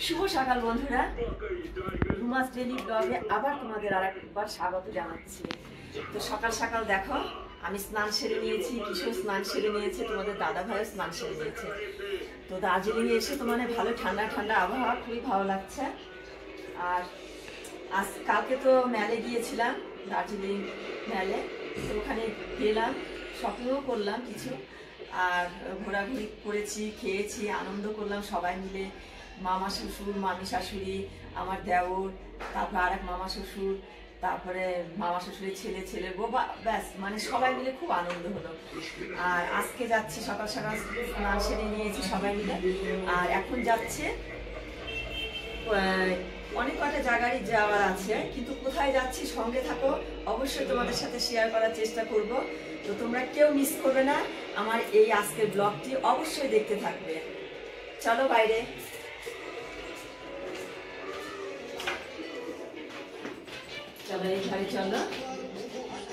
শুভ সকাল বন্ধুরা, রুমাস ডেইলি ব্লগে আবার তোমাদের আরেকবার স্বাগত জানাচ্ছি। তো সকাল সকাল দেখো, আমি স্নান সেরে নিয়েছি, কিশোর স্নান সেরে নিয়েছে, তোমাদের দাদা ভাইও স্নান সেরে নিয়েছে। তো দার্জিলিংয়ে এসে তো মানে ভালো ঠান্ডা ঠান্ডা আবহাওয়া, খুবই ভালো লাগছে। আর আজ কালকে তো মেলে গিয়েছিলাম, দার্জিলিং মেলে। তো ওখানে গেলাম, শপিংও করলাম কিছু, আর ঘোরাঘুরি করেছি, খেয়েছি, আনন্দ করলাম সবাই মিলে। মামা শ্বশুর, মামি শাশুড়ি, আমার দেওর, তারপর আর এক মামা শ্বশুর, তারপরে মামা শ্বশুরের ছেলে, ছেলের বউ, ব্যাস মানে সবাই মিলে খুব আনন্দ হলো। আর আজকে যাচ্ছি, সকাল সকাল স্নান সেরে নিয়েছি সবাই মিলে। আর এখন যাচ্ছে, অনেক কটা জায়গায় যাওয়ার আছে, কিন্তু কোথায় যাচ্ছি সঙ্গে থাকো, অবশ্যই তোমাদের সাথে শেয়ার করার চেষ্টা করব। তো তোমরা কেউ মিস করবে না আমার এই আজকের ব্লগটি, অবশ্যই দেখতে থাকবে। চলো বাইরে। চলো এই ঘরে, চলো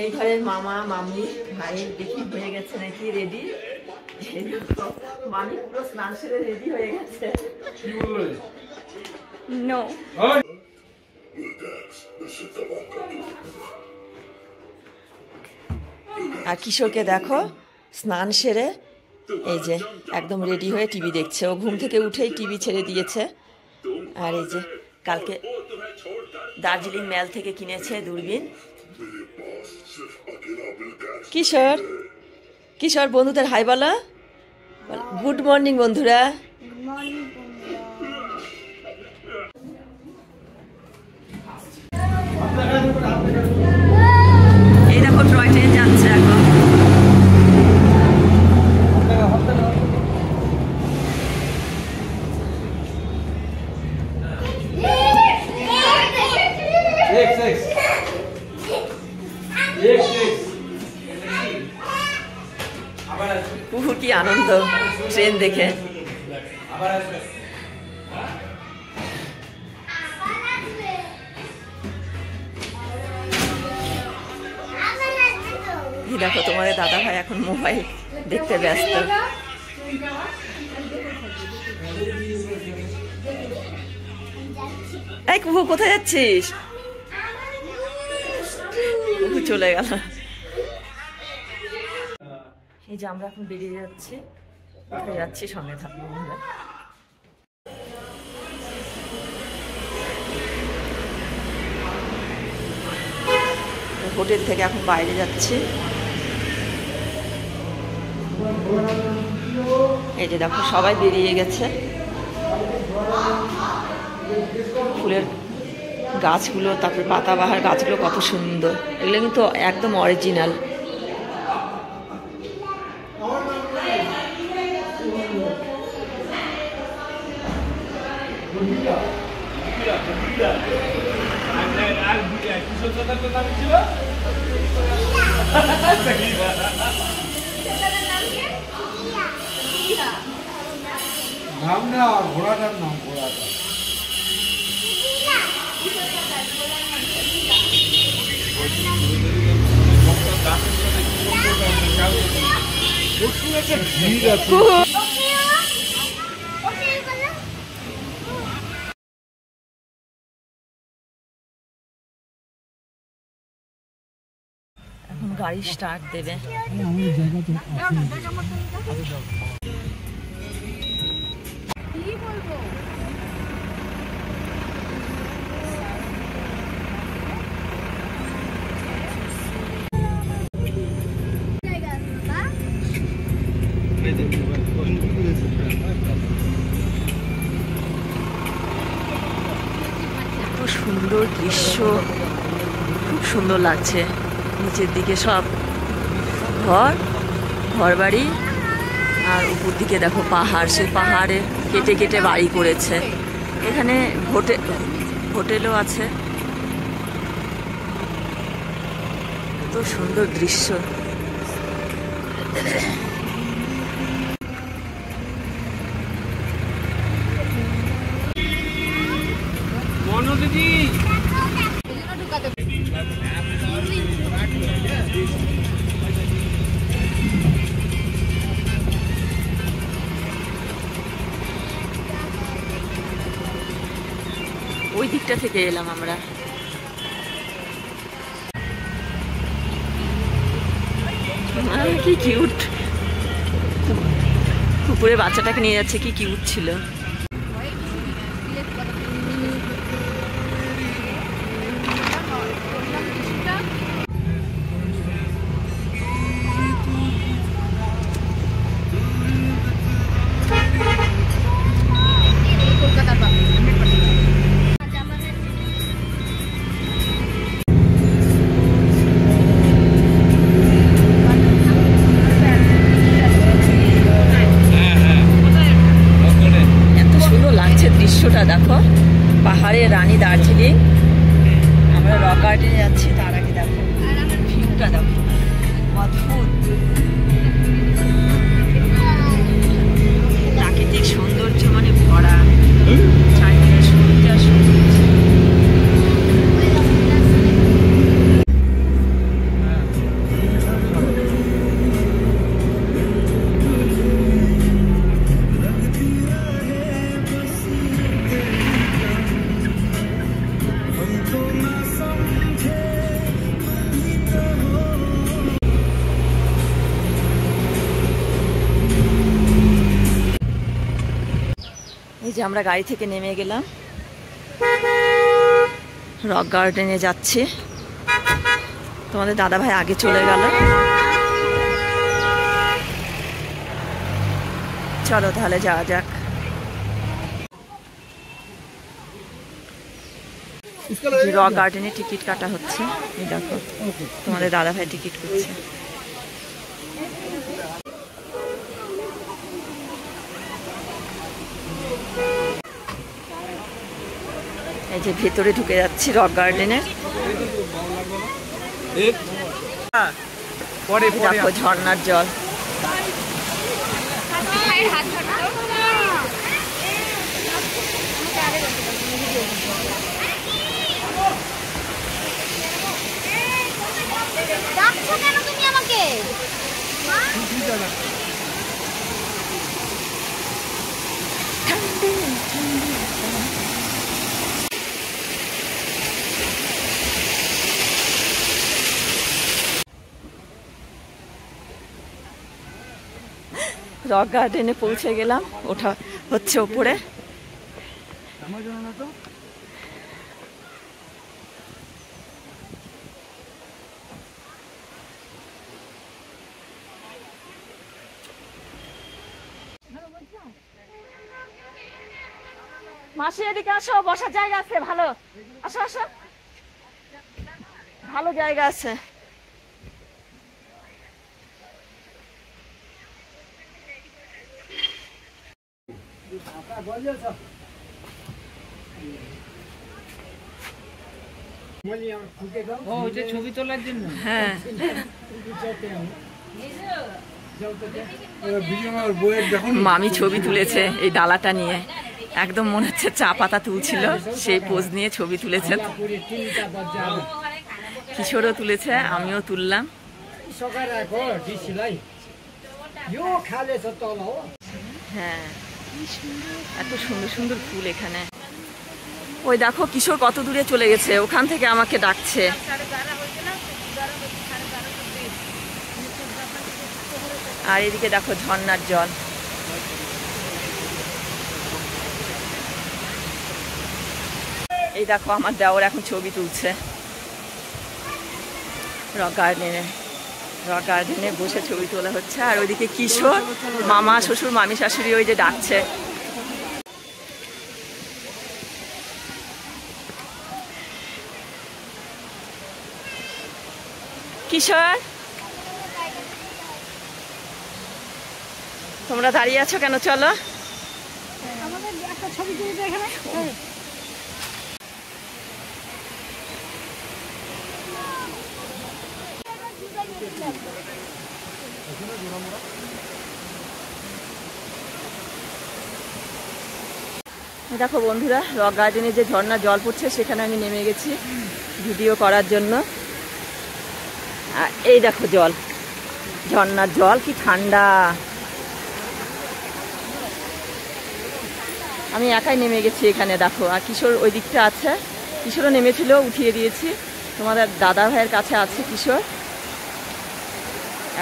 এই ঘরে মামা মামি ভাই দেখি হয়ে গেছে নাকি রেডি। মামি পুরো স্নান সেরে রেডি হয়ে গেছে। নো আর কিশোরকে দেখো স্নান সেরে এই যে একদম রেডি হয়ে টিভি দেখছে। ও ঘুম থেকে উঠেই টিভি ছেড়ে দিয়েছে। আর এই যে কালকে দার্জিলিং মেল থেকে কিনেছে দূরবীন। কিশোর, কিশোর বন্ধুদের হাই বলো। গুড মর্নিং বন্ধুরা। এই দেখো টয় ট্রেন যাচ্ছে এখন। কুহু কি আনন্দ ট্রেন দেখে। দেখো তোমাদের দাদা ভাই এখন মোবাইল দেখতে ব্যস্ত। এই কুহু কোথায় যাচ্ছিস? কুহু চলে গেল। এই যে আমরা এখন বেরিয়ে যাচ্ছি, কোথায় যাচ্ছি সঙ্গে থাকবো বন্ধুরা। হোটেল থেকে এখন বাইরে যাচ্ছি। এই যে দেখো সবাই বেরিয়ে গেছে। ফুলের গাছগুলো, তারপরে পাতাবাহার গাছগুলো কত সুন্দর, এগুলো কিন্তু একদম অরিজিনাল। নাম না, ঘোড়াটার নাম ঘোড়াটা। এখন গাড়ি স্টার্ট দেবে। এত সুন্দর দৃশ্য, খুব সুন্দর লাগছে। নিচের দিকে সব ঘর, ঘরবাড়ি, আর উপর দিকে দেখো পাহাড়। সেই পাহাড়ে কেটে কেটে বাড়ি করেছে। এখানে হোটেলও আছে। এত সুন্দর দৃশ্য। ওই দিকটা থেকে এলাম আমরা। কি কিউট, উপরে বাচ্চাটাকে নিয়ে যাচ্ছে, কি কিউট ছিল। দৃশ্যটা দেখো, পাহাড়ের রানী দার্জিলিং। আমরা রক গার্ডেনে যাচ্ছি, তার আগে দেখো ভিউটা দেখো, অদ্ভুত প্রাকৃতিক সৌন্দর্য, মানে ভরা চারিদিকে সবুজ আর সবুজ। এই যে আমরা গাড়ি থেকে নেমে গেলাম, রক গার্ডেনে যাচ্ছি। তোমাদের দাদা ভাই আগে চলে গেল। চলো তাহলে যাওয়া যাক। রক গার্ডেনে টিকিট কাটা হচ্ছে, এই দেখো তোমাদের দাদা ভাই টিকিট করছে। এই যে ভেতরে ঢুকে যাচ্ছি রক গার্ডেনে। দেখো ঝর্ণার জল। ডাকছো কেন তুমি আমাকে? রক গার্ডেনে পৌঁছে গেলাম, ওঠা হচ্ছে ওপরে। মাসি এদিকে আসো, বসার জায়গা আছে ভালো, আসো আসো, ভালো জায়গা আছে। ছবি তোলার জন্য। হ্যাঁ, মামি ছবি তুলেছে এই ডালাটা নিয়ে, একদম মনে হচ্ছে চা পাতা তুলছিল, সেই পোজ নিয়ে ছবি তুলেছে। কিশোরও তুলেছে, আমিও তুললাম। হ্যাঁ, এত সুন্দর সুন্দর ফুল এখানে। ওই দেখো কিশোর কত দূরে চলে গেছে, ওখান থেকে আমাকে ডাকছে। আর এদিকে দেখো ঝর্ণার জল। এই দেখো আমার দেওর এখন ছবি তুলছে রক গার্ডেনে বসে ছবি তোলা হচ্ছে। আর ওইদিকে কিশোর, মামা শ্বশুর মামি শাশুড়ি ওই যে ডাকছে। কিশোর, তোমরা দাঁড়িয়ে আছো কেন? চলো। একটা ছবি তুলবে এখানে। দেখো বন্ধুরা, রক গার্ডেনে যে ঝর্ণা জল পড়ছে সেখানে আমি নেমে গেছি ভিডিও করার জন্য। এই দেখো জল, ঝর্ণার জল কি ঠান্ডা। আমি একাই নেমে গেছি এখানে, দেখো। আর কিশোর ওই দিকটা আছে, কিশোরও নেমেছিল, উঠিয়ে দিয়েছি। তোমাদের দাদা ভাইয়ের কাছে আছে কিশোর।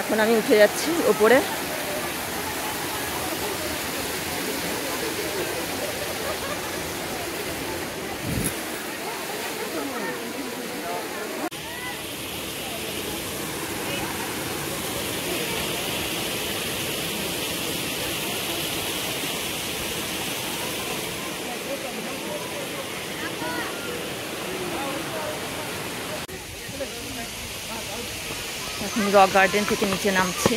এখন আমি উঠে যাচ্ছি ওপরে। এখন রক গার্ডেন থেকে নিচে নামছি।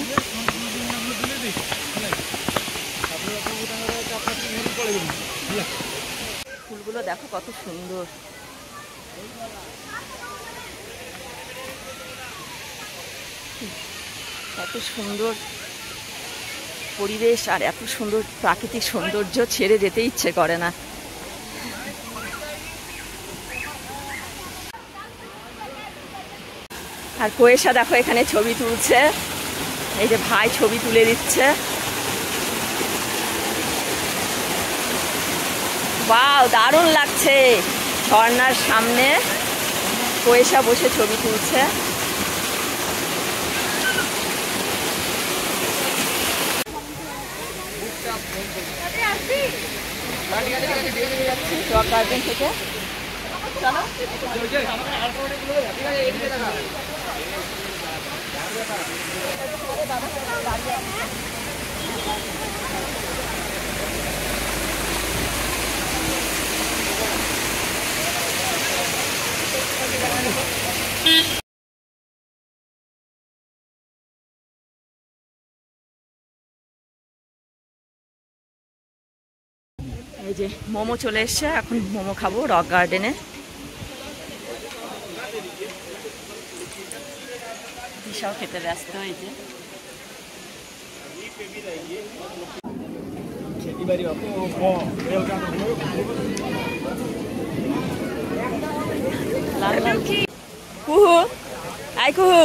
ফুলগুলো দেখো কত সুন্দর। এত সুন্দর পরিবেশ আর এত সুন্দর প্রাকৃতিক সৌন্দর্য ছেড়ে যেতে ইচ্ছে করে না। আর কোয়েশা দেখো এখানে ছবি তুলছে, এই যে ভাই ছবি তুলে দিচ্ছে। বাহ, দারুণ লাগছে। ঝর্ণার সামনে কোয়েশা বসে ছবি তুলছে। রক গার্ডেন থেকে চলো। এই যে মোমো চলে এসছে, এখন মোমো খাবো রক গার্ডেনে। দিশাও খেতে ব্যস্ত। এই যে কুহু, আই কুহু,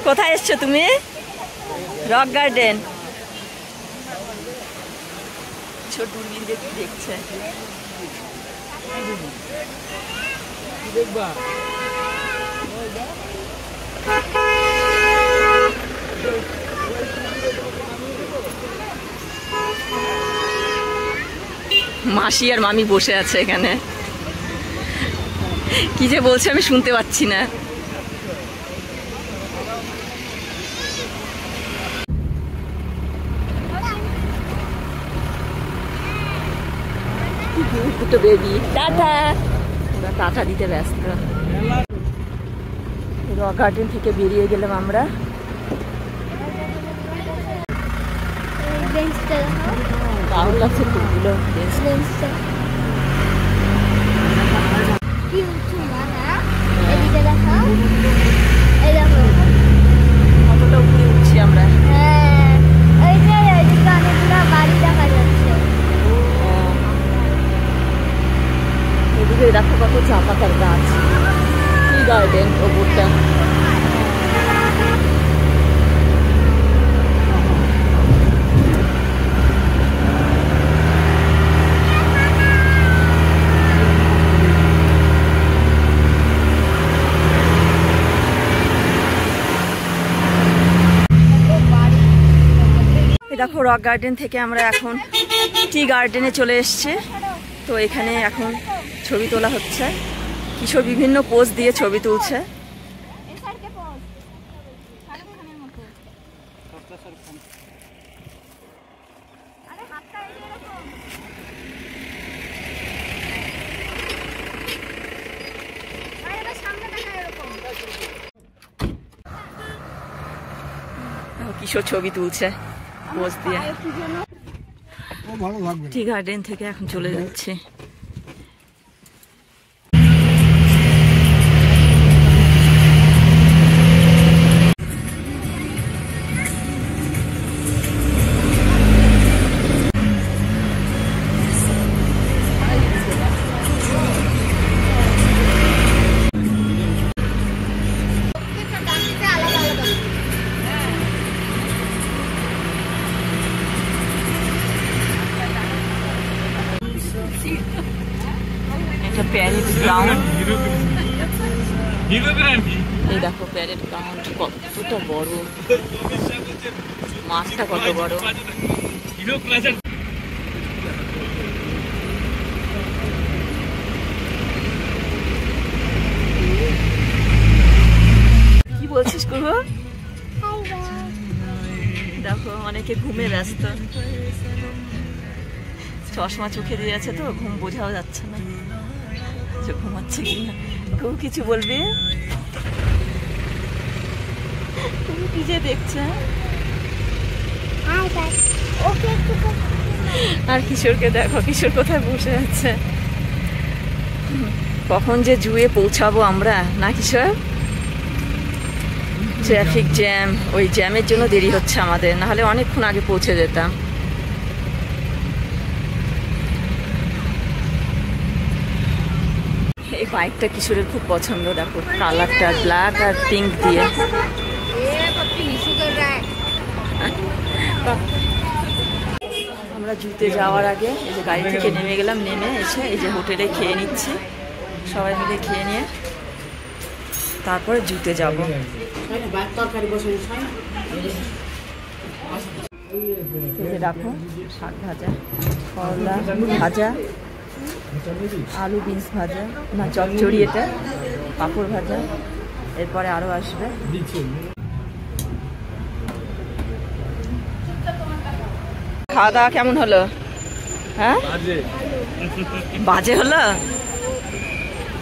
কোথায় এসছো তুমি? Rock garden. ছোট দূরবীন দিয়ে দেখছে। দেখবা মাসি আর মামি বসে আছে এখানে, কি যে বলছে আমি শুনতে পাচ্ছি না। দুটো বেবি টাটা, ওরা টাটা দিতে ব্যস্ত। রক গার্ডেন থেকে বেরিয়ে গেলাম আমরা। দারুণ লাগছে ফুলগুলো। কতটা উপরে উঠছি আমরা। এদিকে দেখো কত চা পাতার গাছ। টি গার্ডেন ওপরটা। দেখো রক গার্ডেন থেকে আমরা এখন টি গার্ডেনে চলে এসেছি। তো এখানে এখন ছবি তোলা হচ্ছে। কিশোর বিভিন্ন পোজ দিয়ে ছবি তুলছে। কিশোর ছবি তুলছে পোজ দিয়ে। টি গার্ডেন থেকে এখন চলে যাচ্ছে। Parade ground. এই দেখো প্যারেড গ্রাউন্ড কতটা বড়, মাঠটা কত বড়। কি বলছিস কুহু? দেখো অনেকে ঘুমে ব্যস্ত, চশমা চোখে দিয়ে আছে তো ঘুম বোঝাও যাচ্ছে না যে ঘুমাচ্ছে কিনা। কেউ কিছু বলবি? তুমি কি যে দেখছে। আর কিশোরকে দেখো, কিশোর কোথায় বসে আছে। কখন যে জুয়ে পৌঁছাবো আমরা, না কিশোর? ট্রাফিক জ্যাম, ওই জ্যামের জন্য দেরি হচ্ছে আমাদের, নাহলে অনেকক্ষণ আগে পৌঁছে যেতাম। এই বাইকটা কিশোরের খুব পছন্দ, দেখো কালারটা ব্ল্যাক আর পিঙ্ক দিয়ে। আমরা জুতে যাওয়ার আগে এই যে গাড়ি থেকে নেমে গেলাম, নেমে এসে এই যে হোটেলে খেয়ে নিচ্ছি, সবাই মিলে খেয়ে নিয়ে তারপরে জুতে যাব। দেখো শাক ভাজা, করলা ভাজা, আলু বিনস ভাজা, না চচ্চড়ি, এটা পাঁপড় ভাজা, এরপরে আরো আসবে। খাওয়া দাওয়া কেমন হলো? হ্যাঁ বাজে হলো,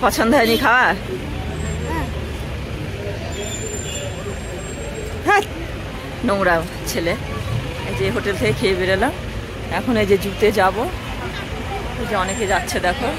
পছন্দ হয়নি খাওয়া? হ্যাঁ নোংরা ছেলে। এই যে হোটেল থেকে খেয়ে বেরোলাম, এখন এই যে জুতে যাবো, এই যে অনেকে যাচ্ছে দেখো।